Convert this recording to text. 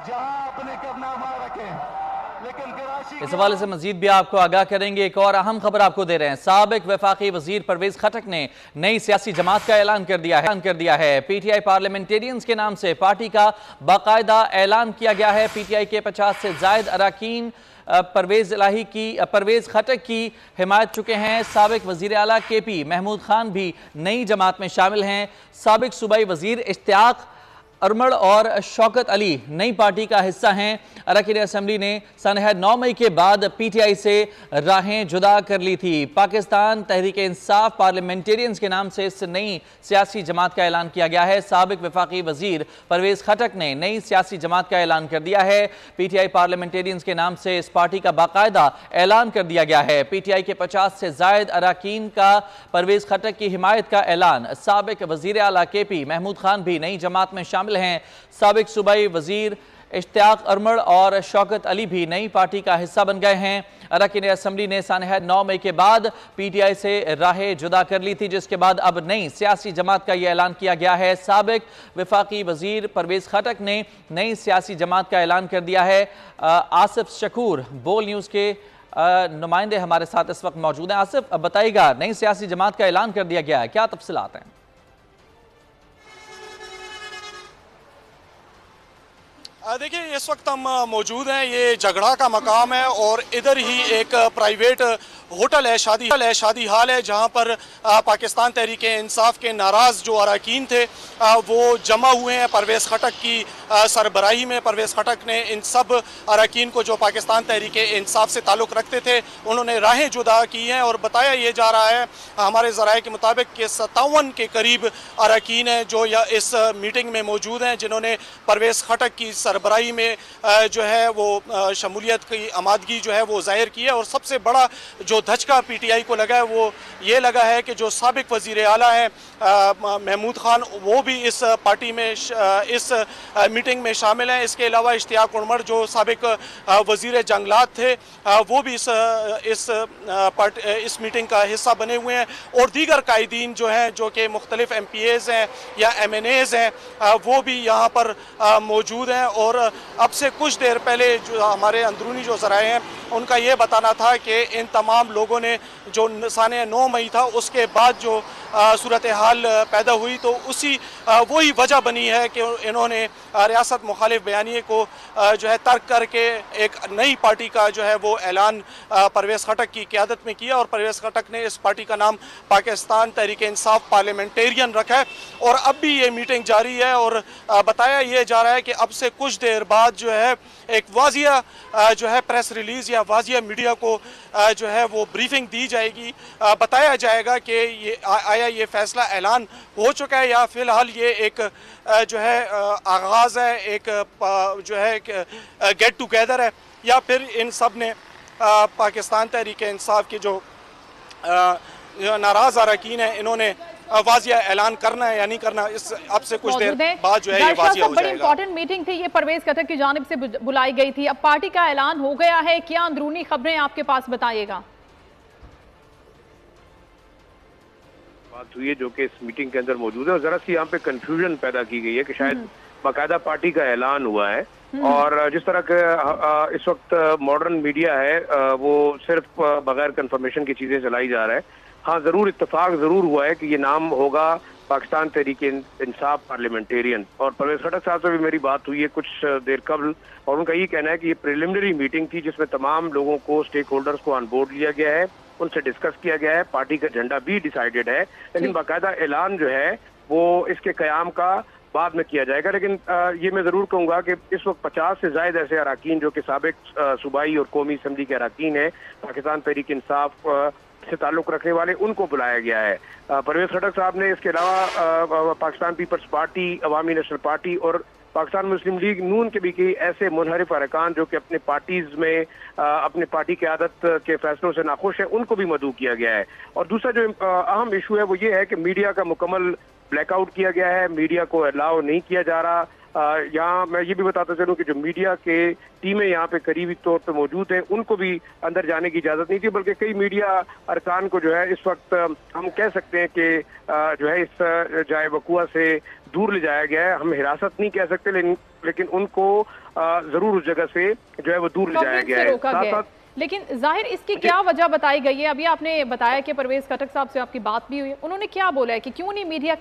जहां अपने कारनामा रखें। लेकिन कराची इस हवाले से मजीद भी आपको आगाह करेंगे। एक और अहम खबर आपको दे रहे हैं। साबिक वफाकी वजीर परवेज खटक ने नई सियासी जमात का ऐलान कर दिया है। पीटीआई पार्लियामेंटेरियंस के नाम से पार्टी का बाकायदा ऐलान किया गया है। पीटीआई के 50 से जायद अरकान परवेज खटक की हिमायत चुके हैं। साबिक वजीर आला KP महमूद खान भी नई जमात में शामिल हैं। साबिक सूबाई वजीर इश्तियाक अरमड़ और शौकत अली नई पार्टी का हिस्सा हैं। अरकान असम्बली ने सनह 9 मई के बाद PTI से राहें जुदा कर ली थी। पाकिस्तान तहरीक इंसाफ पार्लियामेंटेरियंस के नाम से इस नई सियासी जमात का ऐलान किया गया है। साबिक वफाकी वजीर परवेज खटक ने नई सियासी जमात का ऐलान कर दिया है। PTI पार्लियामेंटेरियंस के नाम से इस पार्टी का बाकायदा ऐलान कर दिया गया है। PTI के 50 से जायद अरकान का परवेज खटक की हिमायत का ऐलान। साबिक वजीर आला KP महमूद खान भी नई जमात में शामिल हैं। साबिक सूबाई वजीर इश्तियाक अरमड़ और शौकत अली भी नई पार्टी का हिस्सा बन गए हैं। अरकान असम्बली ने सनह 9 मई के बाद PTI से राहें जुदा कर ली थी, जिसके बाद अब नई सियासी जमात का यह ऐलान किया गया है। साबिक वफाकी वजीर परवेज खटक ने नई सियासी जमात का ऐलान कर दिया है। आसिफ शकूर बोल न्यूज़ के नुमाइंदे हमारे साथ इस वक्त मौजूद हैं। आसिफ, अब बताइएगा, नई सियासी जमात का ऐलान कर दिया गया है, क्या तफसीलात हैं? देखिए, इस वक्त हम मौजूद हैं, ये झगड़ा का मकाम है और इधर ही एक प्राइवेट होटल है, शादी हाल है, जहां पर पाकिस्तान तहरीक इंसाफ के नाराज़ जो अरकान थे वो जमा हुए हैं। परवेज़ खटक की सरबराही में परवेज़ खटक ने इन सब अरकान को जो पाकिस्तान तहरीक इंसाफ से ताल्लुक़ रखते थे उन्होंने राहें जुदा की हैं। और बताया ये जा रहा है हमारे ज़राए के मुताबिक कि 57 के करीब अरकान हैं जो इस मीटिंग में मौजूद हैं, जिन्होंने परवेज़ खटक की सरबराही में जो है वो शमूलियत की आमादगी जो है वो जाहिर की है। और सबसे बड़ा जो धचका PTI को लगा है वो ये लगा है कि जो साबिक वजीर आला हैं महमूद खान, वो भी इस पार्टी में इस मीटिंग में शामिल हैं। इसके अलावा इश्तियाक अरमड़ जो साबिक वजीर जंगलात थे वो भी इस मीटिंग का हिस्सा बने हुए हैं। और दीगर कायदीन जो हैं, जो कि मुख्तलिफ MPAs हैं या MNAs हैं, वो भी यहाँ पर मौजूद हैं। और अब से कुछ देर पहले जो हमारे अंदरूनी जो ज़राए हैं उनका ये बताना था कि इन तमाम लोगों ने जो सनह 9 मई था उसके बाद जो सूरत हाल पैदा हुई, तो उसी वही वजह बनी है कि इन्होंने रियासत मुखालिफ बयानिए को जो है तर्क करके एक नई पार्टी का जो है वो ऐलान परवेज़ खटक की क़यादत में किया। और परवेज़ खटक ने इस पार्टी का नाम पाकिस्तान तहरीक इंसाफ पार्लियामेंटेरियन रखा है। और अब भी ये मीटिंग जारी है और बताया ये जा रहा है कि अब से कुछ देर बाद जो है एक वाजिया जो है प्रेस रिलीज़ या वाजिया मीडिया को जो है वो ब्रीफिंग दी जाएगी। बताया जाएगा कि ये फैसला ऐलान हो चुका है या फ़िलहाल ये एक जो है आगाज़ है, एक जो है गेट टुगेदर है, या फिर इन सब ने पाकिस्तान तहरीक इंसाफ के जो नाराज़ अरकान हैं इन्होंने वाजिया ऐलान करना है या नहीं करना, इस अब से कुछ देर बाद जो है ये वाजिया हो जाएगा। बड़ी इंपॉर्टेंट मीटिंग थी, ये परवेज़ खटक की जानिब से बुलाई गई थी, अब पार्टी का ऐलान हो गया है, क्या अंदरूनी खबरें आपके पास, बताइएगा। बात हुई है जो कि इस मीटिंग के अंदर मौजूद है और जरा सी यहाँ पे कंफ्यूजन पैदा की गई है कि शायद बाकायदा पार्टी का ऐलान हुआ है और जिस तरह के इस वक्त मॉडर्न मीडिया है वो सिर्फ बगैर कंफर्मेशन की चीजें चलाई जा रहा है। हाँ, जरूर इत्तेफाक जरूर हुआ है कि ये नाम होगा पाकिस्तान तहरीक इंसाफ पार्लियामेंटेरियन। और परवेज़ खटक साहब से भी मेरी बात हुई है कुछ देर कबल और उनका ये कहना है कि ये प्रिलिमिनरी मीटिंग थी जिसमें तमाम लोगों को, स्टेक होल्डर्स को ऑन बोर्ड लिया गया है, उनसे डिस्कस किया गया है, पार्टी का झंडा भी डिसाइडेड है, लेकिन बाकायदा ऐलान जो है वो इसके क़याम का बाद में किया जाएगा। लेकिन ये मैं जरूर कहूंगा कि इस वक्त 50 से ज्यादा ऐसे अरकान जो कि साबिक सूबाई और कौमी असम्बली के अरकान है पाकिस्तान तहरीक इंसाफ से ताल्लुक रखने वाले, उनको बुलाया गया है। परवेज़ खटक साहब ने इसके अलावा पाकिस्तान पीपल्स पार्टी, अवामी नेशनल पार्टी और पाकिस्तान मुस्लिम लीग नून के भी कई ऐसे मुनहरिफ अरकान जो कि अपने पार्टीज में अपने पार्टी की आदत के फैसलों से नाखुश है, उनको भी मदऊ किया गया है। और दूसरा जो अहम इशू है वो ये है कि मीडिया का मुकम्मल ब्लैकआउट किया गया है, मीडिया को अलाउ नहीं किया जा रहा। यहाँ मैं ये भी बताता चलूँ कि जो मीडिया के टीमें यहाँ पे करीबी तौर पे मौजूद हैं उनको भी अंदर जाने की इजाज़त नहीं थी, बल्कि कई मीडिया अरकान को जो है इस वक्त हम कह सकते हैं कि जो है इस जाए वकुआ से दूर ले जाया गया है। हम हिरासत नहीं कह सकते, लेकिन लेकिन उनको जरूर उस जगह से जो है वो दूर ले जाया गया है। साथ साथ लेकिन जाहिर इसकी क्या वजह बताई गई है? अभी आपने बताया कि परवेज खटक साहब से आपकी बात भी हुई है, उन्होंने क्या बोला है कि क्यों नहीं मीडिया